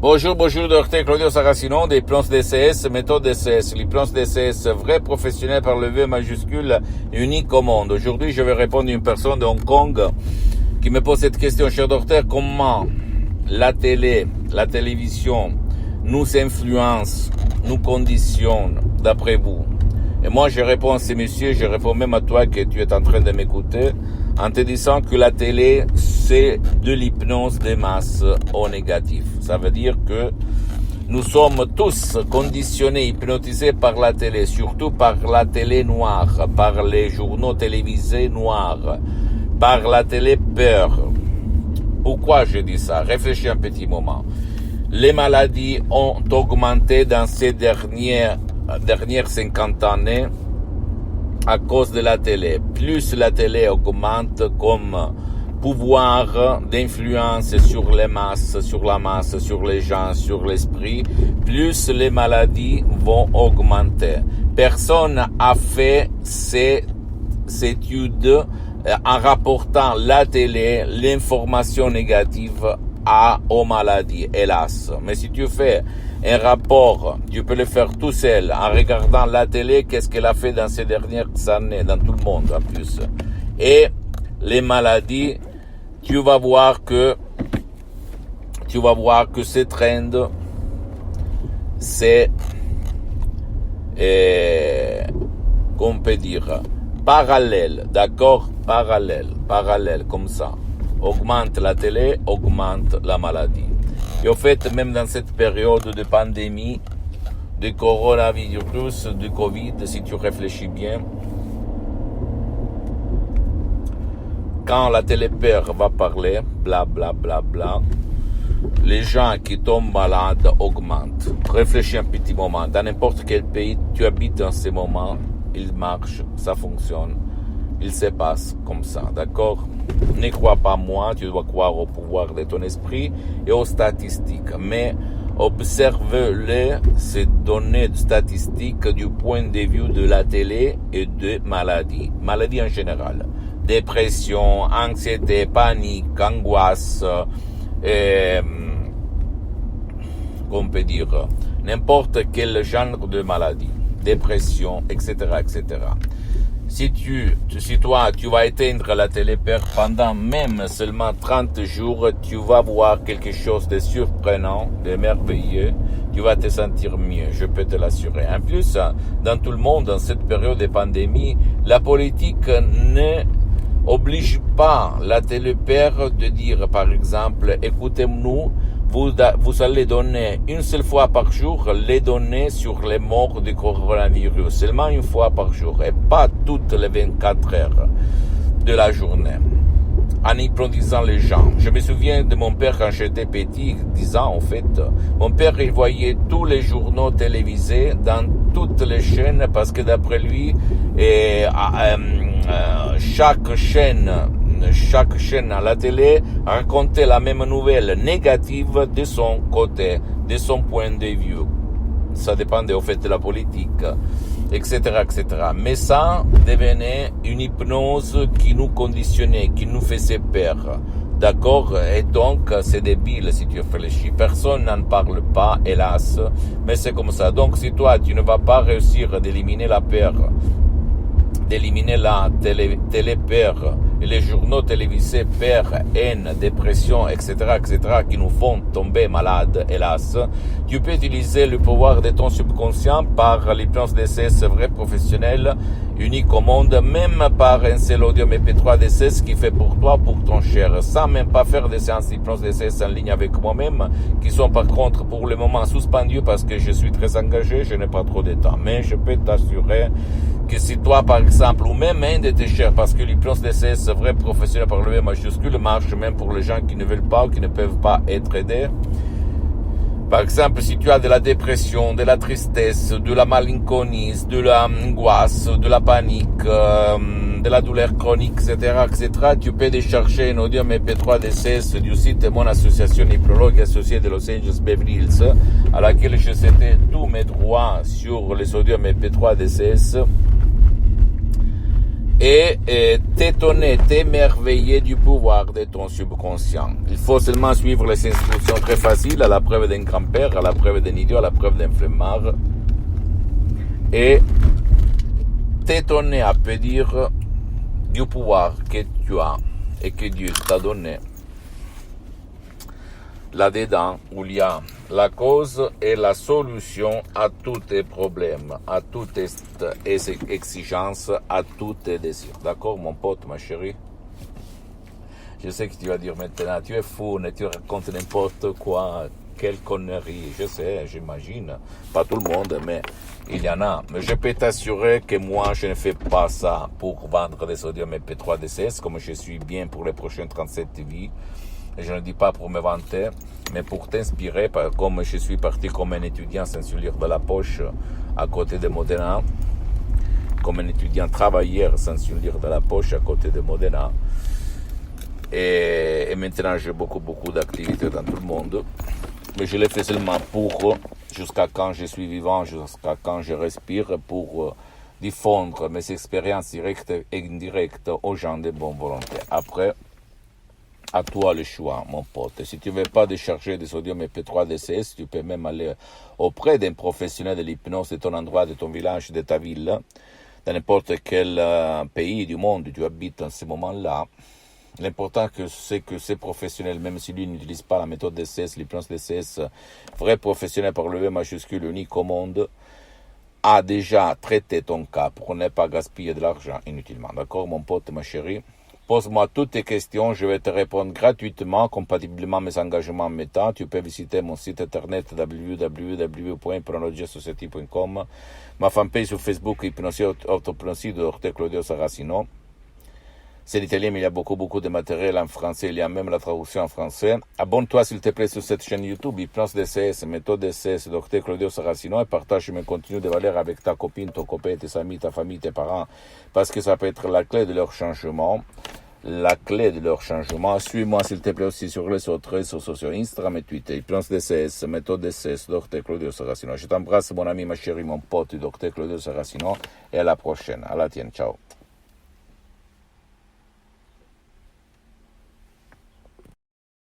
Bonjour, docteur Claudio Saracino des plans DCS, méthode DCS. Les plans DCS, vrai professionnel par le V majuscule, unique au monde. Aujourd'hui, je vais répondre à une personne de Hong Kong qui me pose cette question. Cher docteur, comment la télévision nous influence, nous conditionne, d'après vous? Et moi, je réponds à ces messieurs, je réponds même à toi que tu es en train de m'écouter, en te disant que la télé, c'est de l'hypnose des masses au négatif. Ça veut dire que nous sommes tous conditionnés, hypnotisés par la télé, surtout par la télé noire, par les journaux télévisés noirs, par la télé peur. Pourquoi je dis ça? Réfléchis un petit moment. Les maladies ont augmenté dans ces dernières 50 années à cause de la télé. Plus la télé augmente comme pouvoir d'influence sur les masses, sur la masse, sur les gens, sur l'esprit, plus les maladies vont augmenter. Personne a fait cette étude en rapportant la télé, l'information négative aux maladies, hélas. Mais si tu fais un rapport, tu peux le faire tout seul en regardant la télé, qu'est-ce qu'elle a fait dans ces dernières années, dans tout le monde en plus. Et les maladies, tu vas voir que ce trend, c'est, qu'on peut dire, parallèle, d'accord? Parallèle, comme ça. Augmente la télé, augmente la maladie. Et au fait, même dans cette période de pandémie, de coronavirus, de Covid, si tu réfléchis bien, quand la télé-peur va parler, bla bla bla bla, les gens qui tombent malades augmentent. Réfléchis un petit moment. Dans n'importe quel pays tu habites en ce moment, il marche, ça fonctionne. Il se passe comme ça, d'accord? Ne crois pas moi, tu dois croire au pouvoir de ton esprit et aux statistiques. Mais observe-les, ces données statistiques du point de vue de la télé et de maladies. Maladies en général. Dépression, anxiété, panique, angoisse, on peut dire, n'importe quel genre de maladie. Dépression, etc., etc. Si toi, tu vas éteindre la télé-peur pendant même seulement 30 jours, tu vas voir quelque chose de surprenant, de merveilleux. Tu vas te sentir mieux, je peux te l'assurer. En plus, dans tout le monde, dans cette période de pandémie, la politique ne oblige pas la télé-peur de dire, par exemple, écoutez-nous, vous allez donner une seule fois par jour les données sur les morts du coronavirus, seulement une fois par jour et pas toutes les 24 heures de la journée, en hypnotisant les gens. Je me souviens de mon père quand j'étais petit, 10 ans en fait, mon père il voyait tous les journaux télévisés dans toutes les chaînes parce que d'après lui, chaque chaîne à la télé racontait la même nouvelle négative de son côté, de son point de vue. Ça dépendait au fait de la politique, etc., etc. Mais ça devenait une hypnose qui nous conditionnait, qui nous faisait peur. D'accord? Et donc, c'est débile si tu réfléchis. Personne n'en parle pas, hélas. Mais c'est comme ça. Donc, si toi, tu ne vas pas réussir d'éliminer la peur, d'éliminer la télé-peur et les journaux télévisés peur, haine, dépression, etc., qui nous font tomber malades, hélas, tu peux utiliser le pouvoir de ton subconscient par l'hypnose DCS vrai professionnel, unique au monde, même par un seul audio MP3 DCS qui fait pour toi, pour ton cher, sans même pas faire des séances d'hypnose DCS en ligne avec moi-même, qui sont par contre pour le moment suspendues parce que je suis très engagé, je n'ai pas trop de temps. Mais je peux t'assurer que si toi, par exemple, ou même un de tes chers, parce que l'hypnose DCS vrai professionnel par le V majuscule marche même pour les gens qui ne veulent pas ou qui ne peuvent pas être aidés. Par exemple, si tu as de la dépression, de la tristesse, de la malinconie, de l'angoisse, de la panique, de la douleur chronique, etc., tu peux décharger un audio MP3 DCS du site de mon association hypnologue associée de Los Angeles Beverly Hills, à laquelle je cédais tous mes droits sur les audios MP3 DCS. et t'étonner, t'émerveiller du pouvoir de ton subconscient. Il faut seulement suivre les instructions très faciles, à la preuve d'un grand-père, à la preuve d'un idiot, à la preuve d'un flemmard, et t'étonner à peu dire du pouvoir que tu as et que Dieu t'a donné. Là-dedans, où il y a la cause et la solution à tous tes problèmes, à toutes tes exigences, à tous tes désirs. D'accord, mon pote, ma chérie? Je sais que tu vas dire maintenant, tu es fou, tu racontes n'importe quoi, quelle connerie. Je sais, j'imagine. Pas tout le monde, mais il y en a. Mais je peux t'assurer que moi, je ne fais pas ça pour vendre des sodium MP3 DCS, comme je suis bien pour les prochaines 37 vies. Et je ne dis pas pour me vanter, mais pour t'inspirer, comme je suis parti comme un étudiant sans un livre de la poche à côté de Modena, comme un étudiant travailleur sans un livre de la poche à côté de Modena. Et maintenant, j'ai beaucoup d'activités dans tout le monde. Mais je l'ai fait seulement pour, jusqu'à quand je suis vivant, jusqu'à quand je respire, pour diffondre mes expériences directes et indirectes aux gens de bonne volonté. Après, à toi le choix, mon pote. Si tu veux pas décharger des sodium MP3 DCS, tu peux même aller auprès d'un professionnel de l'hypnose de ton endroit, de ton village, de ta ville, dans n'importe quel pays du monde où tu habites en ce moment-là. L'important c'est que ces professionnels, même si lui n'utilise pas la méthode DCS, l'hypnose DCS, vrai professionnel par le V majuscule unique au monde, a déjà traité ton cas pour ne pas gaspiller de l'argent inutilement. D'accord, mon pote, ma chérie? Pose-moi toutes tes questions, je vais te répondre gratuitement, compatiblement à mes engagements en mettant. Tu peux visiter mon site internet www.hypnologiasociety.com, ma fanpage sur Facebook, Hypnosie Orthopnosie de Dr Claudio Saracino. C'est l'italien, mais il y a beaucoup de matériel en français, il y a même la traduction en français. Abonne-toi s'il te plaît sur cette chaîne YouTube, Hypnose DCS, méthode DCS, Dr Claudio Saracino, et partage mes contenus de valeur avec ta copine, ton copain, tes amis, ta famille, tes parents, parce que ça peut être la clé de leur changement. Suis-moi s'il te plaît aussi sur les autres réseaux sociaux, Instagram et Twitter, Hypnose DCS, méthode DCS, Dr Claudio Saracino. Je t'embrasse mon ami, ma chérie, mon pote, Dr Claudio Saracino, et à la prochaine. À la tienne, ciao.